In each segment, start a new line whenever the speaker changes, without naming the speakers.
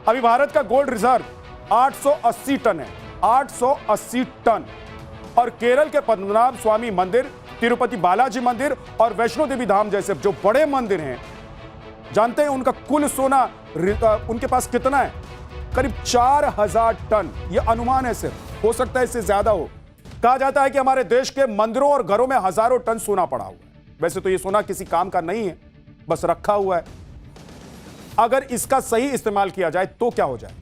अभी भारत का gold reserve 880 ton है, 880 टन। और केरल के पद्मनाभ स्वामी मंदिर, तिरुपति बालाजी मंदिर और वैष्णो देवी धाम जैसे जो बड़े मंदिर हैं, जानते हैं उनका कुल सोना उनके पास कितना है? करीब 4000 टन। यह अनुमान है, सिर्फ हो सकता है इससे ज्यादा हो। कहा जाता है कि हमारे देश के मंदिरों और घरों में हजारों टन सोना पड़ा हुआ है। वैसे तो यह सोना किसी काम का नहीं है, बस रखा हुआ है। अगर इसका सही इस्तेमाल किया जाए तो क्या हो जाए,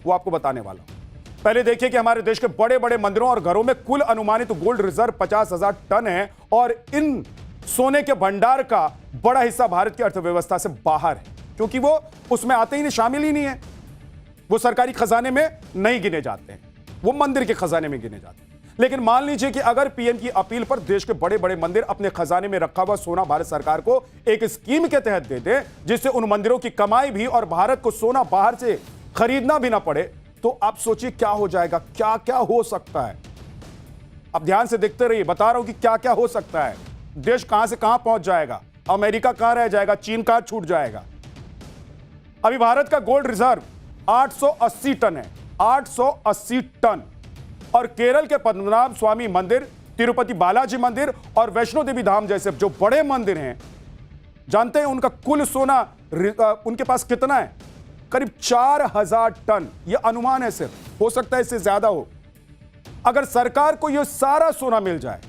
वो आपको बताने वाला हूं। पहले देखिए कि हमारे देश के बड़े बड़े मंदिरों और घरों में कुल अनुमानित गोल्ड रिजर्व 50,000 टन है और इन सोने के भंडार का बड़ा हिस्सा भारत की अर्थव्यवस्था से बाहर है, क्योंकि वो उसमें आते ही नहीं, शामिल ही नहीं है। वो सरकारी खजाने में नहीं गिने जाते हैं, वो मंदिर के खजाने में गिने जाते हैं। लेकिन मान लीजिए कि अगर पीएम की अपील पर देश के बड़े बड़े मंदिर अपने खजाने में रखा हुआ सोना भारत सरकार को एक स्कीम के तहत दे दे, जिससे उन मंदिरों की कमाई भी और भारत को सोना बाहर से खरीदना भी ना पड़े, तो आप सोचिए क्या हो जाएगा, क्या क्या हो सकता है। अब ध्यान से देखते रहिए, बता रहा हूं कि क्या क्या हो सकता है। देश कहां से कहां पहुंच जाएगा, अमेरिका कहां रह जाएगा, चीन कहां छूट जाएगा। अभी भारत का गोल्ड रिजर्व 880 टन है, 880 टन। और केरल के पद्मनाभ स्वामी मंदिर, तिरुपति बालाजी मंदिर और वैष्णो देवी धाम जैसे जो बड़े मंदिर हैं, जानते हैं उनका कुल सोना उनके पास कितना है? करीब 4000 टन। यह अनुमान है, सिर्फ हो सकता है इससे ज्यादा हो। अगर सरकार को यह सारा सोना मिल जाए,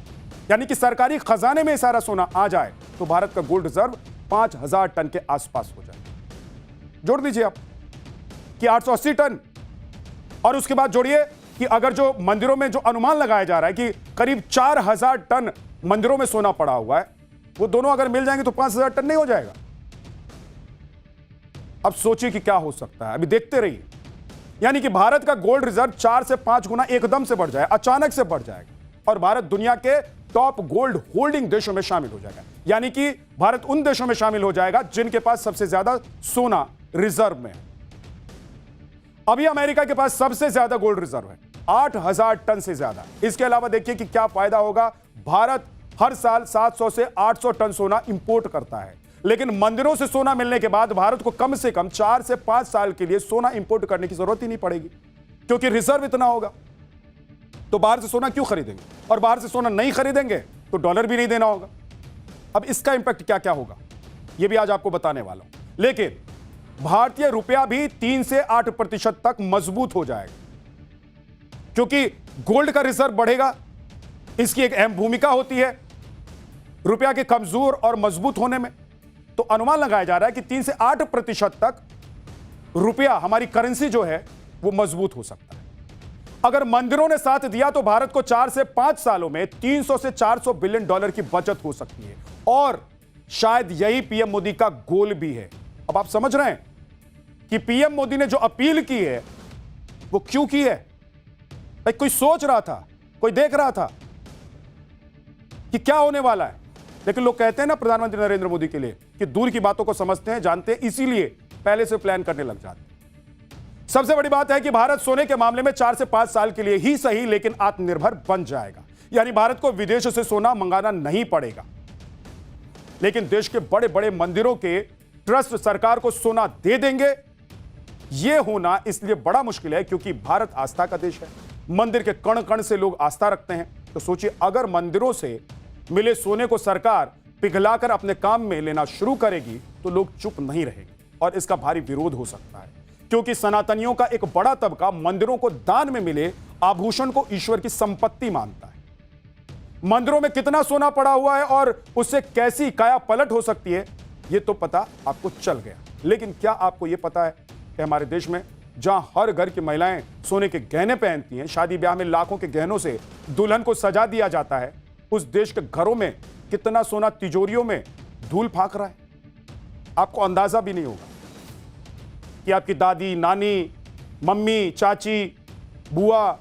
यानी कि सरकारी खजाने में सारा सोना आ जाए, तो भारत का गोल्ड रिजर्व 5000 टन के आसपास हो जाए। जोड़ दीजिए आप कि 880 टन और उसके बाद जोड़िए कि अगर जो मंदिरों में जो अनुमान लगाया जा रहा है कि करीब 4000 टन मंदिरों में सोना पड़ा हुआ है, वो दोनों अगर मिल जाएंगे तो 5000 टन नहीं हो जाएगा। अब सोचिए कि क्या हो सकता है, अभी देखते रहिए। यानी कि भारत का गोल्ड रिजर्व 4 से 5 गुना एकदम से बढ़ जाए, अचानक से बढ़ जाएगा और भारत दुनिया के टॉप गोल्ड होल्डिंग देशों में शामिल हो जाएगा। यानी कि भारत उन देशों में शामिल हो जाएगा जिनके पास सबसे ज्यादा सोना रिजर्व में है। अभी अमेरिका के पास सबसे ज्यादा गोल्ड रिजर्व है, 8000 टन से ज्यादा। इसके अलावा देखिए कि क्या फायदा होगा। भारत हर साल 700 से 800 टन सोना इंपोर्ट करता है, लेकिन मंदिरों से सोना मिलने के बाद भारत को कम से कम 4 से 5 साल के लिए सोना इंपोर्ट करने की जरूरत ही नहीं पड़ेगी, क्योंकि रिजर्व इतना होगा। तो बाहर से सोना क्यों खरीदेंगे, और बाहर से सोना नहीं खरीदेंगे तो डॉलर भी नहीं देना होगा। अब इसका इंपैक्ट क्या क्या होगा, यह भी आज आपको बताने वाला हूं। लेकिन भारतीय रुपया भी 3 से 8% तक मजबूत हो जाएगा, क्योंकि गोल्ड का रिजर्व बढ़ेगा। इसकी एक अहम भूमिका होती है रुपया के कमजोर और मजबूत होने में। तो अनुमान लगाया जा रहा है कि 3 से 8% तक रुपया, हमारी करेंसी जो है, वो मजबूत हो सकता है। अगर मंदिरों ने साथ दिया तो भारत को 4 से 5 सालों में 300 से 400 बिलियन डॉलर की बचत हो सकती है, और शायद यही पीएम मोदी का गोल भी है। अब आप समझ रहे हैं कि पीएम मोदी ने जो अपील की है वो क्यों की है। भाई कोई सोच रहा था, कोई देख रहा था कि क्या होने वाला है, लेकिन लोग कहते हैं ना प्रधानमंत्री नरेंद्र मोदी के लिए कि दूर की बातों को समझते हैं, जानते हैं, इसीलिए पहले से प्लान करने लग जाते हैं। सबसे बड़ी बात है कि भारत सोने के मामले में 4 से 5 साल के लिए ही सही, लेकिन आत्मनिर्भर बन जाएगा। यानी भारत को विदेश से सोना मंगाना नहीं पड़ेगा। लेकिन देश के बड़े बड़े मंदिरों के ट्रस्ट सरकार को सोना दे देंगे। यह होना इसलिए बड़ा मुश्किल है क्योंकि भारत आस्था का देश है, मंदिर के कण कण से लोग आस्था रखते हैं। तो सोचिए, अगर मंदिरों से मिले सोने को सरकार पिघलाकर अपने काम में लेना शुरू करेगी तो लोग चुप नहीं रहेंगे और इसका भारी विरोध हो सकता है, क्योंकि सनातनियों का एक बड़ा तबका मंदिरों को दान में मिले आभूषण को ईश्वर की संपत्ति मानता है। मंदिरों में कितना सोना पड़ा हुआ है और उससे कैसी काया पलट हो सकती है, यह तो पता आपको चल गया। लेकिन क्या आपको यह पता है कि हमारे देश में जहां हर घर की महिलाएं सोने के गहने पहनती हैं, शादी ब्याह में लाखों के गहनों से दुल्हन को सजा दिया जाता है, उस देश के घरों में कितना सोना तिजोरियों में धूल फाक रहा है, आपको अंदाजा भी नहीं होगा कि आपकी दादी, नानी, मम्मी, चाची, बुआ,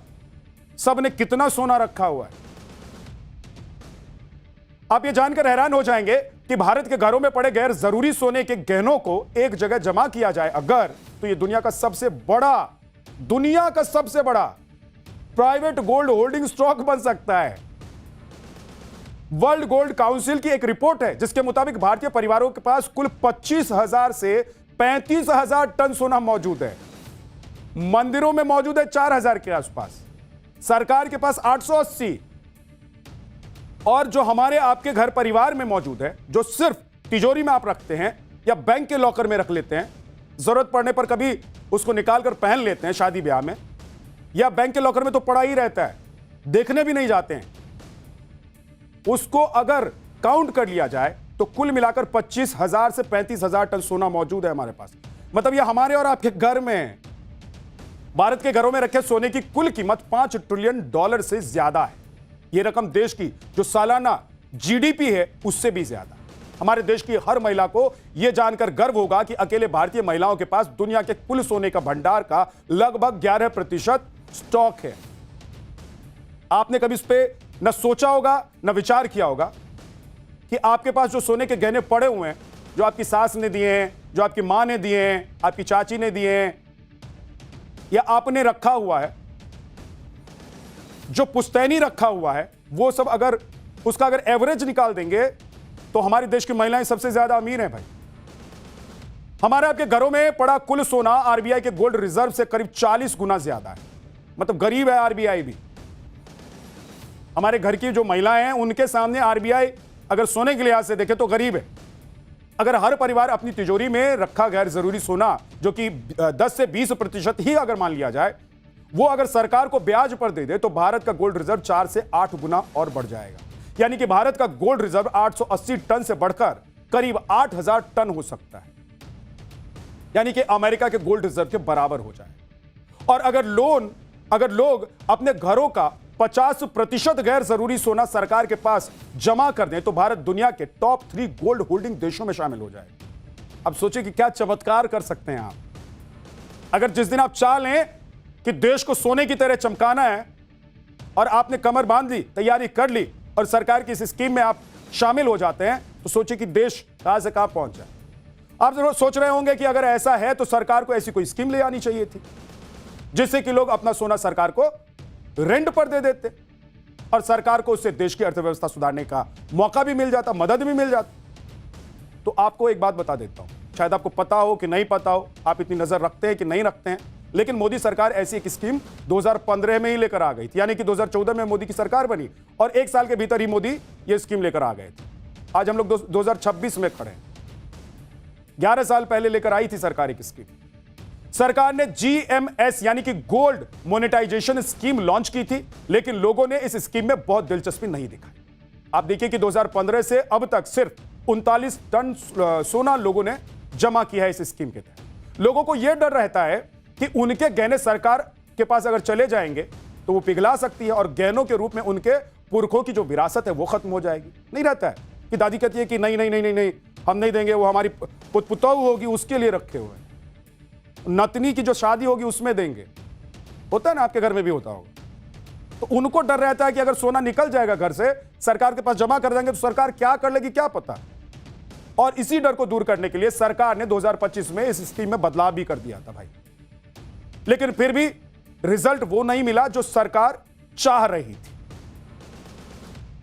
सब ने कितना सोना रखा हुआ है। आप ये जानकर हैरान हो जाएंगे कि भारत के घरों में पड़े गैर जरूरी सोने के गहनों को एक जगह जमा किया जाए अगर, तो ये दुनिया का सबसे बड़ा प्राइवेट गोल्ड होल्डिंग स्टॉक बन सकता है। वर्ल्ड गोल्ड काउंसिल की एक रिपोर्ट है जिसके मुताबिक भारतीय परिवारों के पास कुल 25,000 से 35,000 टन सोना मौजूद है। मंदिरों में मौजूद है 4000 के आसपास, सरकार के पास 880, और जो हमारे आपके घर परिवार में मौजूद है, जो सिर्फ तिजोरी में आप रखते हैं या बैंक के लॉकर में रख लेते हैं, जरूरत पड़ने पर कभी उसको निकाल कर पहन लेते हैं शादी ब्याह में, या बैंक के लॉकर में तो पड़ा ही रहता है, देखने भी नहीं जाते हैं, उसको अगर काउंट कर लिया जाए तो कुल मिलाकर 25,000 से 35,000 टन सोना मौजूद है हमारे पास। मतलब यह हमारे और आपके घर में है। भारत के घरों में रखे सोने की कुल कीमत $5 ट्रिलियन से ज्यादा है। यह रकम देश की जो सालाना जीडीपी है उससे भी ज्यादा। हमारे देश की हर महिला को यह जानकर गर्व होगा कि अकेले भारतीय महिलाओं के पास दुनिया के कुल सोने का भंडार का लगभग 11% स्टॉक है। आपने कभी इस पे न सोचा होगा न विचार किया होगा कि आपके पास जो सोने के गहने पड़े हुए हैं, जो आपकी सास ने दिए हैं, जो आपकी मां ने दिए हैं, आपकी चाची ने दिए हैं, या आपने रखा हुआ है, जो पुश्तैनी रखा हुआ है, वो सब अगर उसका अगर एवरेज निकाल देंगे तो हमारे देश की महिलाएं सबसे ज्यादा अमीर हैं भाई। हमारे आपके घरों में पड़ा कुल सोना आरबीआई के गोल्ड रिजर्व से करीब 40 गुना ज्यादा है। मतलब गरीब है आरबीआई भी। हमारे घर की जो महिलाएं हैं उनके सामने आरबीआई अगर सोने के लिहाज से देखे तो गरीब है। अगर हर परिवार अपनी तिजोरी में रखा गैर जरूरी सोना, जो कि 10 से 20% ही अगर मान लिया जाए, वो अगर सरकार को ब्याज पर दे दे तो भारत का गोल्ड रिजर्व 4 से 8 गुना और बढ़ जाएगा। यानी कि भारत का गोल्ड रिजर्व 880 टन से बढ़कर करीब 8000 टन हो सकता है, यानी कि अमेरिका के गोल्ड रिजर्व के बराबर हो जाए। और अगर लोग अपने घरों का 50% गैर जरूरी सोना सरकार के पास जमा कर दें तो भारत दुनिया के टॉप 3 गोल्ड होल्डिंग देशों में शामिल हो जाएगा। अब सोचिए कि क्या चमत्कार कर सकते हैं आप। अगर जिस दिन आप चाह लें कि देश को सोने की तरह चमकाना है और आपने कमर बांध ली, तैयारी कर ली और सरकार की इस स्कीम में आप शामिल हो जाते हैं, तो सोचिए कि देश कहां से कहां पहुंच जाए। आप जरूर सोच रहे होंगे कि अगर ऐसा है तो सरकार को ऐसी कोई स्कीम ले आनी चाहिए थी जिससे कि लोग अपना सोना सरकार को रेंट पर दे देते और सरकार को उससे देश की अर्थव्यवस्था सुधारने का मौका भी मिल जाता, मदद भी मिल जाती। तो आपको एक बात बता देता हूं, शायद आपको पता हो कि नहीं पता हो, आप इतनी नजर रखते हैं कि नहीं रखते हैं, लेकिन मोदी सरकार ऐसी एक स्कीम 2015 में ही लेकर आ गई थी। यानी कि 2014 में मोदी की सरकार बनी और 1 साल के भीतर ही मोदी यह स्कीम लेकर आ गए थे। आज हम लोग 2026 में खड़े हैं। 11 साल पहले लेकर आई थी सरकार एक स्कीम। सरकार ने जीएमएस यानी कि गोल्ड मोनेटाइजेशन स्कीम लॉन्च की थी, लेकिन लोगों ने इस स्कीम में बहुत दिलचस्पी नहीं दिखाई। आप देखिए कि 2015 से अब तक सिर्फ 39 टन सोना लोगों ने जमा किया है इस स्कीम के तहत। लोगों को यह डर रहता है कि उनके गहने सरकार के पास अगर चले जाएंगे तो वो पिघला सकती है और गहनों के रूप में उनके पुरखों की जो विरासत है वो खत्म हो जाएगी। नहीं रहता है कि दादी कहती है कि नहीं नहीं नहीं नहीं नहीं हम नहीं देंगे, वो हमारी पुतौह होगी उसके लिए रखे हुए हैं, नतनी की जो शादी होगी उसमें देंगे। होता है ना, आपके घर में भी होता होगा। तो उनको डर रहता है कि अगर सोना निकल जाएगा घर से, सरकार के पास जमा कर देंगे तो सरकार क्या कर लेगी क्या पता। और इसी डर को दूर करने के लिए सरकार ने 2025 में इस स्कीम में बदलाव भी कर दिया था भाई। लेकिन फिर भी रिजल्ट वो नहीं मिला जो सरकार चाह रही थी।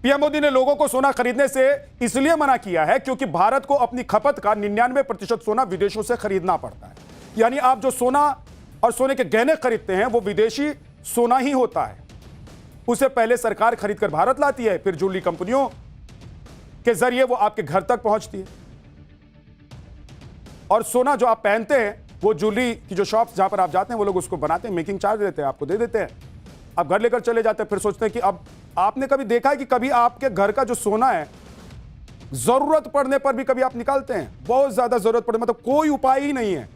पीएम मोदी ने लोगों को सोना खरीदने से इसलिए मना किया है क्योंकि भारत को अपनी खपत का 99% सोना विदेशों से खरीदना पड़ता है। यानी आप जो सोना और सोने के गहने खरीदते हैं वो विदेशी सोना ही होता है। उसे पहले सरकार खरीद कर भारत लाती है, फिर ज्वेलरी कंपनियों के जरिए वो आपके घर तक पहुंचती है। और सोना जो आप पहनते हैं वो ज्वेलरी की जो शॉप्स जहां पर आप जाते हैं वो लोग उसको बनाते हैं, मेकिंग चार्ज देते हैं, आपको दे देते हैं, आप घर लेकर चले जाते हैं। फिर सोचते हैं कि अब आपने कभी देखा है कि कभी आपके घर का जो सोना है जरूरत पड़ने पर भी कभी आप निकालते हैं? बहुत ज्यादा जरूरत पड़े, मतलब कोई उपाय ही नहीं है।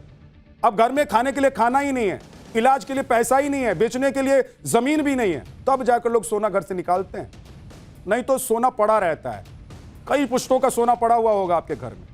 अब घर में खाने के लिए खाना ही नहीं है, इलाज के लिए पैसा ही नहीं है, बेचने के लिए जमीन भी नहीं है, तब जाकर लोग सोना घर से निकालते हैं। नहीं तो सोना पड़ा रहता है, कई पुश्तों का सोना पड़ा हुआ होगा आपके घर में।